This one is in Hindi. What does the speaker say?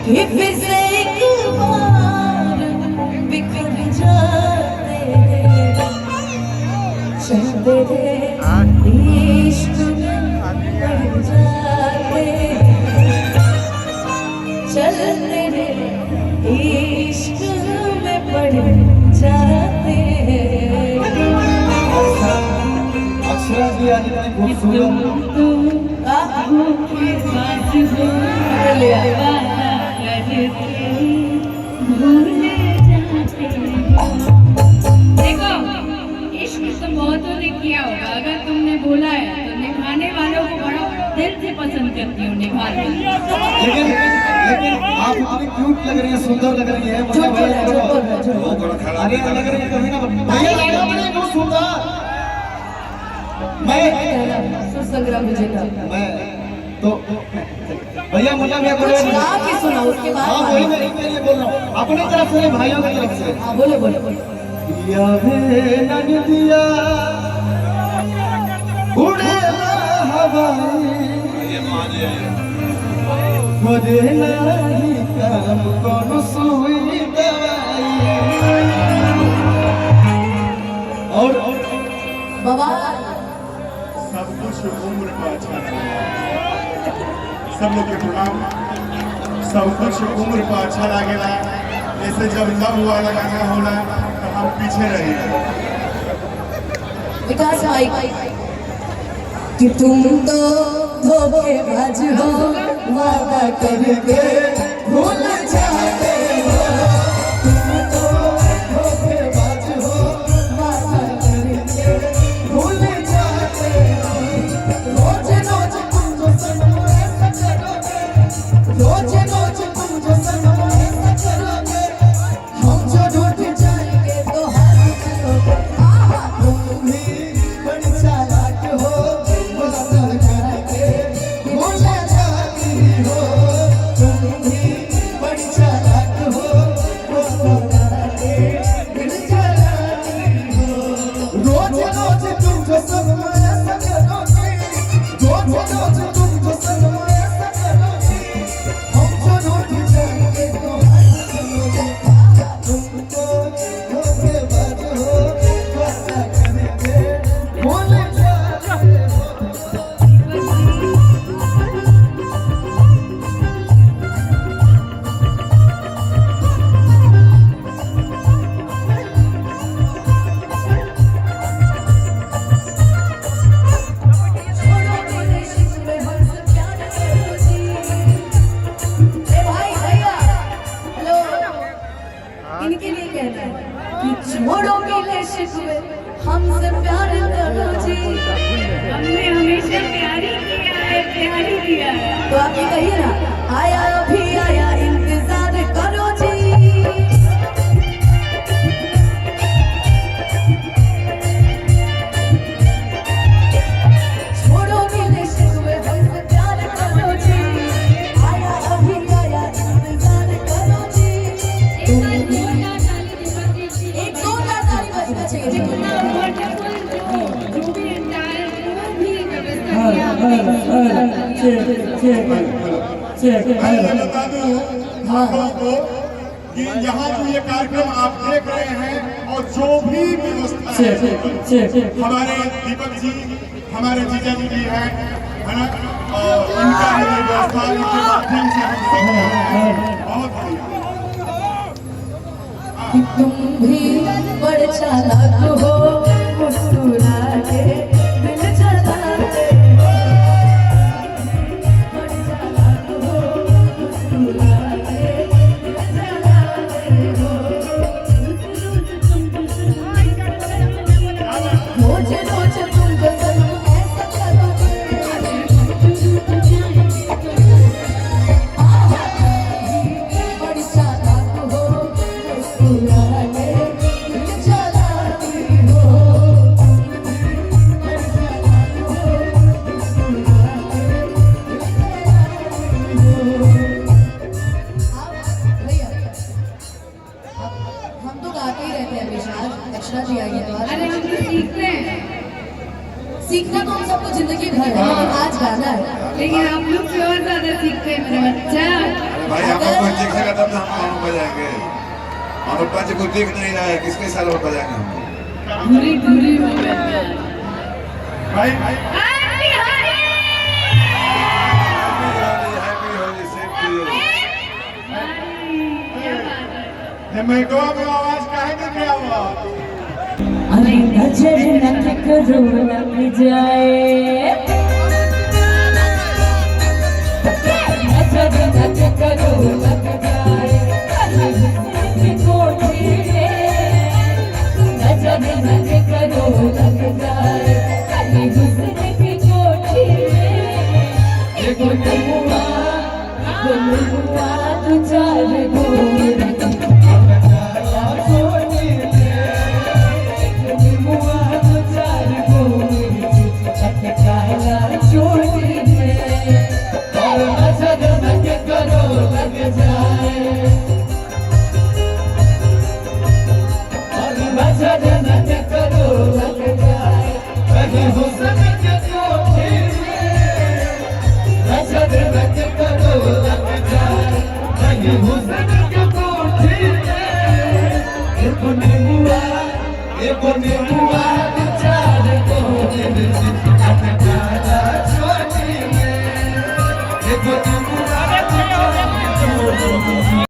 कि फिर से एक बार बिखर जाते चलते रे इश्क में पड़ जाते चलते रे इश्क में पड़ जाते। अक्षरा जी आज इतनी खूबसूरत देखो इश्क तो बहुतों ने किया होगा, अगर तुमने बोला है तो निभाने वालों को बड़ा दिल से पसंद करती हूँ निभाने। लेकिन आप इतनी क्यूट लग रही है, सुंदर लग रही है, मुझे अरे लग रही है कभी ना भैया बहुत सुंदर। मैं संग्राम विजेता मैं तो भैया मुन्ना भैया बोले गा के सुना उसके बाद। हाँ वही मैं ये बोल रहा हूँ अपनी तरफ से भाइयों की तरफ से। हाँ बोलो बोलो बोलो। दिया वे नग दिया उड़े हवाएं मुझे नहीं काम कौन सुई दवाई। और बाबा सब कुछ उम्र का अच्छा लगेगा, सब लोग के प्रणाम। सब कुछ उम्र का अच्छा लगेगा, जैसे जब लव वाला गाना होला तो हम पीछे रहेंगे। विकास भाई कि तुम तो धोखेबाज हो, वादा करके भूल जाते हो। तुम तो धोखेबाज हो, वादा करके भूल जाते हो। रोज रोज तुम जो सनम ऐसा करोगे, रोज रोज तुम जो सनम ऐसा करोगे, हम जो रूठ जाएंगे तो हाथ करोगे। तुम भी बड़ी चालाक हो, वादा करके भूल जाती हो। तुम भी बड़ी चालाक हो, वादा करके भूल जाती हो। रोज रोज तुम जो सनम ऐसा करोगे, रोज रोज तुम जो सनम ऐसा करोगे, हम जो रूठ जाएंगे तो हाथ करोगे। तुम तो धोखेबाज हो, वादा करके भूल जाते हो। छोड़ो मेरे शिकवे हमसे प्यार करो जी। ए भाई भैया हेलो इनके लिए कहना है कि छोड़ो मेरे शिकवे हमसे प्यार करो जी। हमने हमेशा प्यार ही किया है, प्यार ही किया है। तो आप ये कहिए ना, आया अभी आया इंतजार करो जी। छोड़ो मेरे शिकवे हमसे प्यार करो जी। आया अभी आया इंतजार करो जी। एक जोरदार ताली बजना चाहिए जी। मैं बता दूं आप लोगों को कि यहाँ जो ये कार्यक्रम आप देख रहे हैं और जो भी व्यवस्था है, हमारे दीपक जी हमारे जीजा जी भी हैं, है ना, और इनका ये व्यवस्था इनके माध्यम से हम सब बहुत बढ़िया। कि तुम भी बड़े चालाक हो, मुस्कुरा के दिल जलाते हो। बड़े चालाक हो, मुस्कुरा के दिल जलाते हो। रोज रोज तुम जो सनम ऐसा करोगे, बड़ी चालाक हो, मुस्कुरा के दिल जलाती हो। सीखना तो हम सबको जिंदगी भर है, लेकिन आज गाना है। लेकिन आप लोग से और ज्यादा सीखते हैं मेरे बच्चा। भाई हम लोग को देखेगा तब तो हम बजाएंगे। और पंच को देख नहीं रहा है, किसके साल में बजाएंगे हम? पूरी पूरी हो गया भाई happy Holi same to you. ये मैको में आवाज काहे नहीं किया हुआ? अरे नजर न करो लग जाए, नजर न करो लग जाए, की कोठी में नजर न करो लग जाए, कहीं हुस्न की कोठी में एगो नमुआ तू चार गोरी